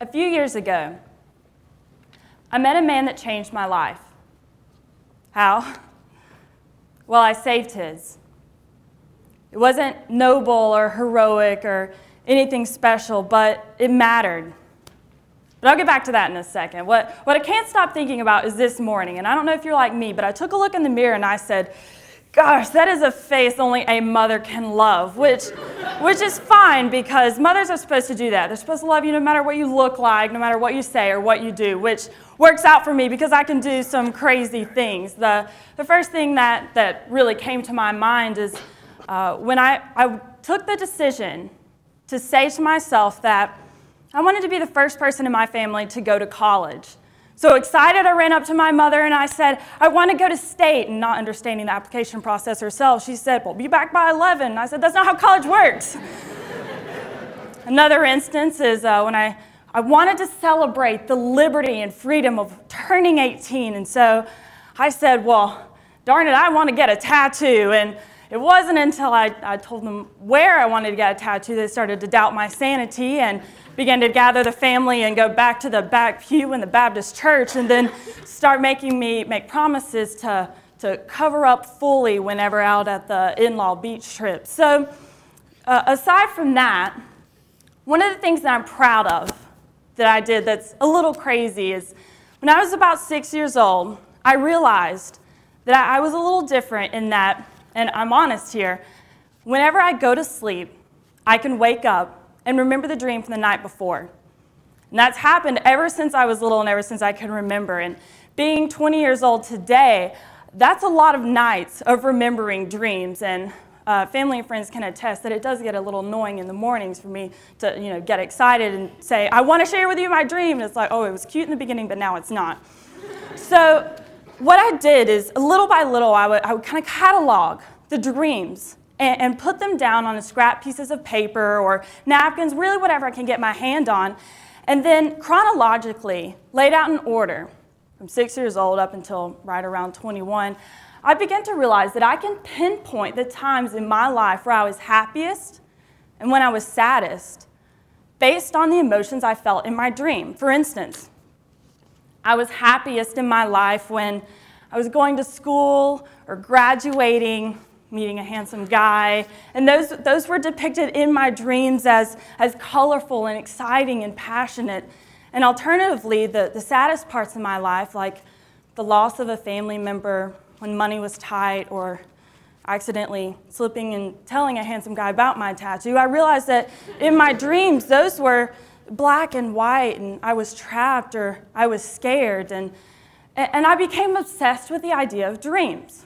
A few years ago, I met a man that changed my life. How? Well, I saved his. It wasn't noble or heroic or anything special, but it mattered. But I'll get back to that in a second. What I can't stop thinking about is this morning, and I don't know if you're like me, but I took a look in the mirror and I said, gosh, that is a face only a mother can love, which is fine because mothers are supposed to do that. They're supposed to love you no matter what you look like, no matter what you say or what you do, which works out for me because I can do some crazy things. The first thing that really came to my mind is when I took the decision to say to myself that I wanted to be the first person in my family to go to college. So excited, I ran up to my mother and I said, I want to go to state, and not understanding the application process herself, she said, well, be back by 11. And I said, that's not how college works. Another instance is when I wanted to celebrate the liberty and freedom of turning 18. And so I said, well, darn it, I want to get a tattoo. And it wasn't until I told them where I wanted to get a tattoo they started to doubt my sanity and began to gather the family and go back to the back pew in the Baptist church and then start making me make promises to cover up fully whenever out at the in-law beach trip. So aside from that, one of the things that I'm proud of that I did that's a little crazy is when I was about 6 years old, I realized that I was a little different in that, and I'm honest here, whenever I go to sleep, I can wake up and remember the dream from the night before. And that's happened ever since I was little and ever since I can remember. And being 20 years old today, that's a lot of nights of remembering dreams. And family and friends can attest that it does get a little annoying in the mornings for me to get excited and say, I want to share with you my dream. And it's like, oh, it was cute in the beginning, but now it's not. So what I did is, little by little, I would kind of catalog the dreams and put them down on scrap pieces of paper or napkins, really whatever I can get my hand on, and then chronologically laid out in order from 6 years old up until right around 21, I began to realize that I can pinpoint the times in my life where I was happiest and when I was saddest based on the emotions I felt in my dream. For instance, I was happiest in my life when I was going to school or graduating, meeting a handsome guy, and those were depicted in my dreams as colorful and exciting and passionate. And alternatively, the saddest parts of my life, like the loss of a family member when money was tight or accidentally slipping and telling a handsome guy about my tattoo, I realized that in my dreams, those were black and white, and I was trapped or I was scared, and I became obsessed with the idea of dreams.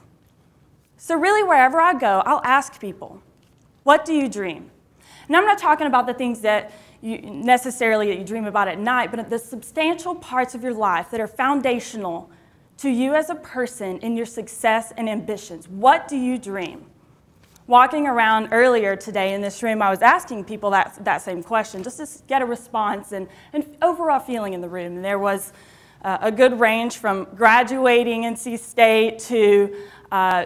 So really, wherever I go, I'll ask people, what do you dream? And I'm not talking about the things that you dream about at night, but the substantial parts of your life that are foundational to you as a person in your success and ambitions. What do you dream? Walking around earlier today in this room, I was asking people that same question, just to get a response and overall feeling in the room. And there was a good range from graduating NC State to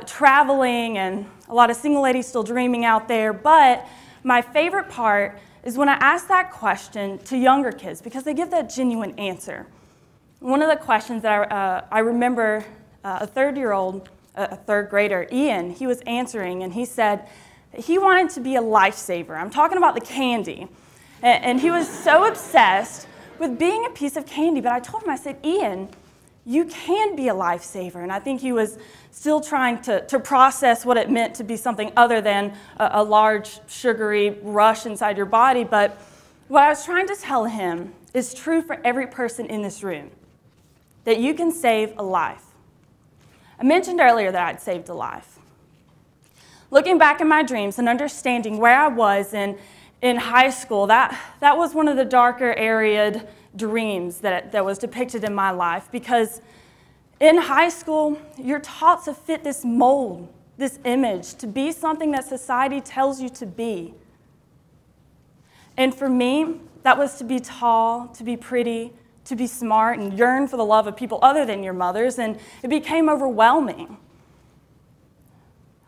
traveling, and a lot of single ladies still dreaming out there. But my favorite part is when I ask that question to younger kids because they give that genuine answer. One of the questions that I remember a third grader, Ian, he was answering, and he said that he wanted to be a lifesaver. I'm talking about the candy. And he was so obsessed with being a piece of candy. But I told him, I said, Ian, you can be a lifesaver. And I think he was still trying to process what it meant to be something other than a large, sugary rush inside your body. But what I was trying to tell him is true for every person in this room, that you can save a life. I mentioned earlier that I'd saved a life. Looking back in my dreams and understanding where I was in high school, that was one of the darker, arid dreams that was depicted in my life, because in high school, you're taught to fit this mold, this image, to be something that society tells you to be. And for me, that was to be tall, to be pretty, to be smart, and yearn for the love of people other than your mothers, and it became overwhelming.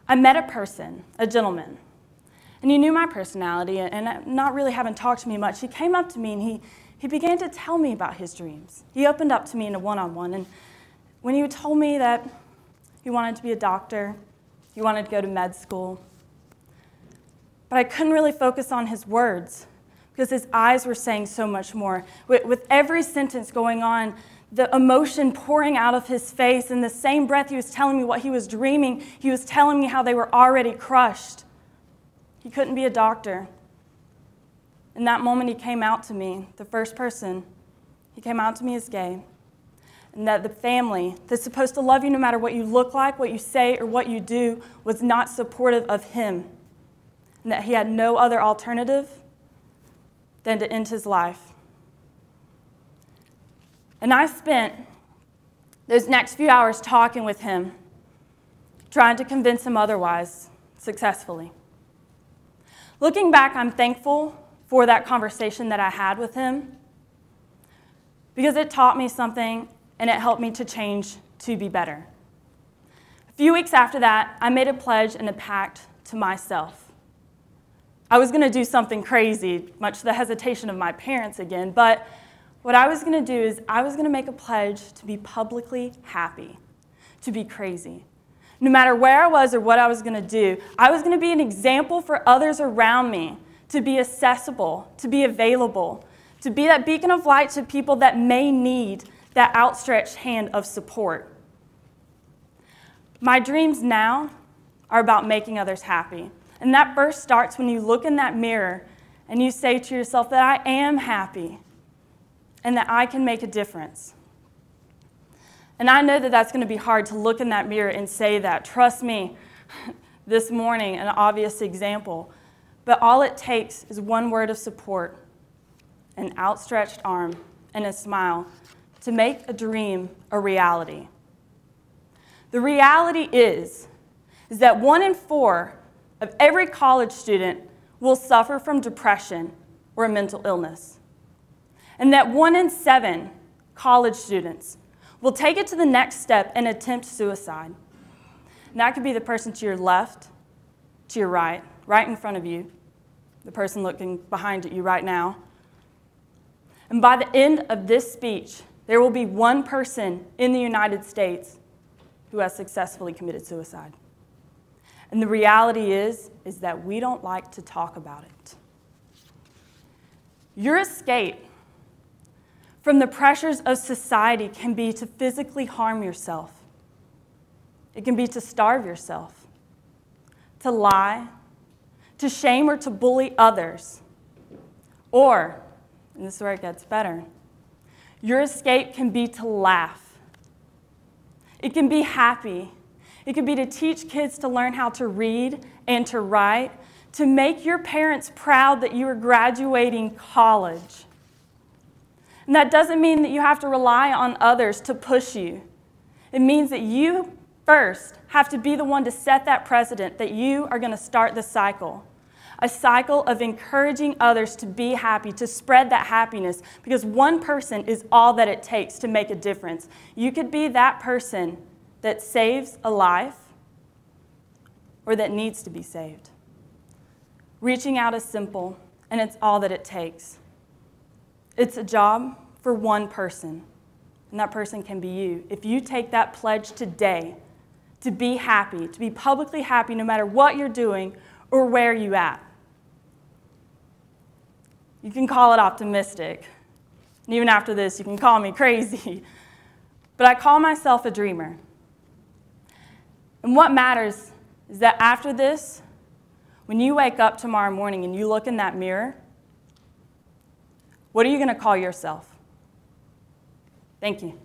I met a person, a gentleman, and he knew my personality, and not really having talked to me much, he came up to me and he began to tell me about his dreams. He opened up to me in a one-on-one, and when he told me that he wanted to be a doctor, he wanted to go to med school, but I couldn't really focus on his words because his eyes were saying so much more. With every sentence going on, the emotion pouring out of his face, in the same breath he was telling me what he was dreaming, he was telling me how they were already crushed. He couldn't be a doctor. In that moment, he came out to me, the first person. He came out to me as gay. And that the family that's supposed to love you no matter what you look like, what you say, or what you do, was not supportive of him. And that he had no other alternative than to end his life. And I spent those next few hours talking with him, trying to convince him otherwise, successfully. Looking back, I'm thankful for that conversation that I had with him because it taught me something and it helped me to change to be better. A few weeks after that, I made a pledge and a pact to myself. I was going to do something crazy, much to the hesitation of my parents again, but what I was going to do is I was going to make a pledge to be publicly happy, to be crazy. No matter where I was or what I was going to do, I was going to be an example for others around me, to be accessible, to be available, to be that beacon of light to people that may need that outstretched hand of support. My dreams now are about making others happy. And that first starts when you look in that mirror and you say to yourself that I am happy and that I can make a difference. And I know that that's going to be hard to look in that mirror and say that. Trust me, this morning, an obvious example. But all it takes is one word of support, an outstretched arm, and a smile to make a dream a reality. The reality is that 1 in 4 of every college student will suffer from depression or a mental illness. And that 1 in 7 college students will take it to the next step and attempt suicide. And that could be the person to your left, to your right in front of you, the person looking behind at you right now. And by the end of this speech, there will be one person in the United States who has successfully committed suicide. And the reality is that we don't like to talk about it. Your escape from the pressures of society can be to physically harm yourself. It can be to starve yourself, to lie, to shame or to bully others. Or, and this is where it gets better, your escape can be to laugh. It can be happy. It can be to teach kids to learn how to read and to write, to make your parents proud that you are graduating college. And that doesn't mean that you have to rely on others to push you. It means that you first have to be the one to set that precedent that you are going to start the cycle. A cycle of encouraging others to be happy, to spread that happiness, because one person is all that it takes to make a difference. You could be that person that saves a life or that needs to be saved. Reaching out is simple, and it's all that it takes. It's a job for one person, and that person can be you. If you take that pledge today to be happy, to be publicly happy no matter what you're doing or where you're at. You can call it optimistic. And even after this, you can call me crazy. But I call myself a dreamer. And what matters is that after this, when you wake up tomorrow morning and you look in that mirror, what are you going to call yourself? Thank you.